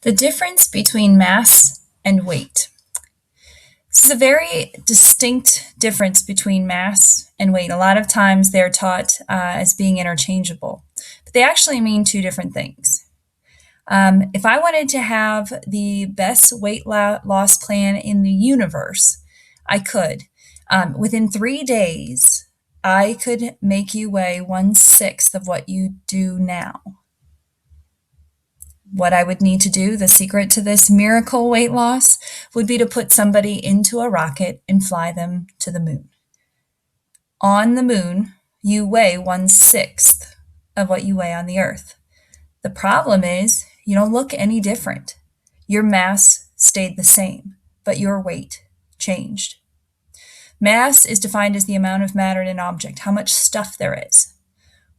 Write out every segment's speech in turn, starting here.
The difference between mass and weight. This is a very distinct difference between mass and weight. A lot of times they're taught as being interchangeable, but they actually mean two different things. If I wanted to have the best weight loss plan in the universe, I could. Within 3 days, I could make you weigh 1/6 of what you do now. What I would need to do, the secret to this miracle weight loss, would be to put somebody into a rocket and fly them to the moon. On the moon, you weigh 1/6 of what you weigh on the earth. The problem is, you don't look any different. Your mass stayed the same, but your weight changed. Mass is defined as the amount of matter in an object, how much stuff there is.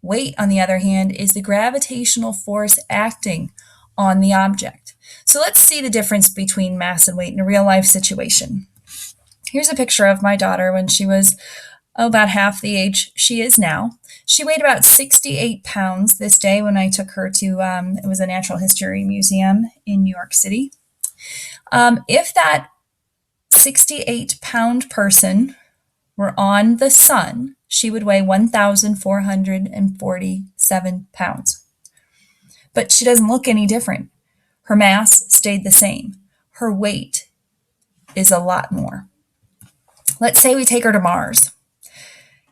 Weight, on the other hand, is the gravitational force acting on the object. So let's see the difference between mass and weight in a real life situation. Here's a picture of my daughter when she was about half the age she is now. She weighed about 68 pounds this day when I took her to, it was a natural history museum in New York City. If that 68-pound person were on the sun, she would weigh 1,447 pounds. But she doesn't look any different. Her mass stayed the same. Her weight is a lot more. Let's say we take her to Mars.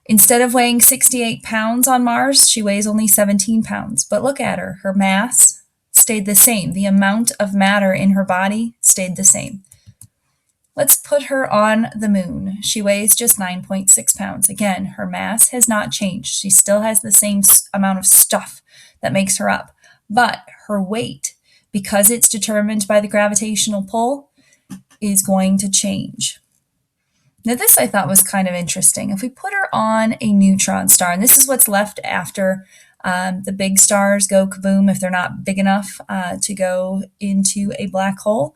Instead of weighing 68 pounds on Mars, she weighs only 17 pounds. But look at her. Her mass stayed the same. The amount of matter in her body stayed the same. Let's put her on the moon. She weighs just 9.6 pounds. Again, her mass has not changed. She still has the same amount of stuff that makes her up. But her weight, because it's determined by the gravitational pull, is going to change. Now, this I thought was kind of interesting. If we put her on a neutron star, and this is what's left after the big stars go kaboom, if they're not big enough to go into a black hole,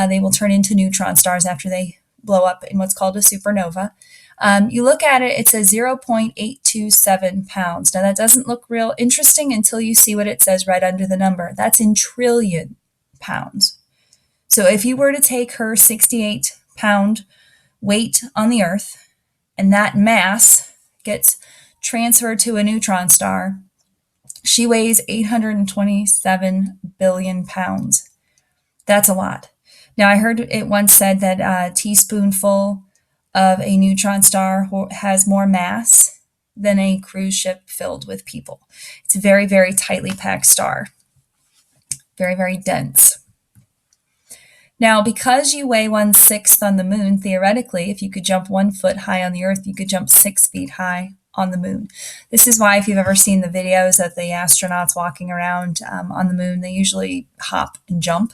they will turn into neutron stars after they blow up in what's called a supernova. You look at it, it says 0.827 pounds. Now, that doesn't look real interesting until you see what it says right under the number. That's in trillion pounds. So if you were to take her 68-pound weight on the Earth, and that mass gets transferred to a neutron star, she weighs 827 billion pounds. That's a lot. Now, I heard it once said that a teaspoonful of a neutron star has more mass than a cruise ship filled with people. It's a very, very tightly packed star. Very, very dense. Now, because you weigh 1/6 on the moon, theoretically, if you could jump 1 foot high on the Earth, you could jump 6 feet high on the moon. This is why, if you've ever seen the videos of the astronauts walking around on the moon, they usually hop and jump.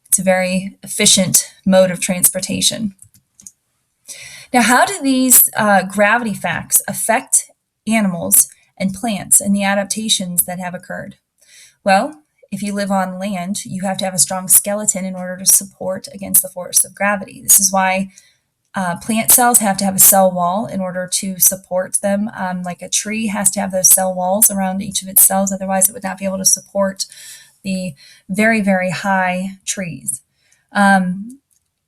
It's a very efficient mode of transportation. Now, how do these gravity facts affect animals and plants and the adaptations that have occurred? Well, if you live on land, you have to have a strong skeleton in order to support against the force of gravity. This is why plant cells have to have a cell wall in order to support them. Like a tree has to have those cell walls around each of its cells, otherwise it would not be able to support the very, very high trees.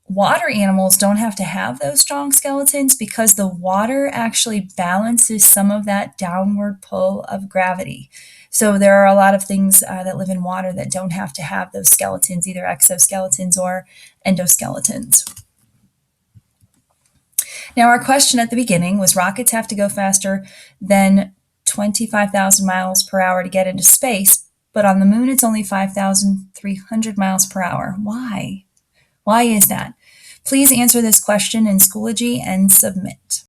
Water animals don't have to have those strong skeletons because the water actually balances some of that downward pull of gravity. So there are a lot of things that live in water that don't have to have those skeletons, either exoskeletons or endoskeletons. Now, our question at the beginning was, rockets have to go faster than 25,000 miles per hour to get into space, but on the moon it's only 5,300 miles per hour. Why? Why is that? Please answer this question in Schoology and submit.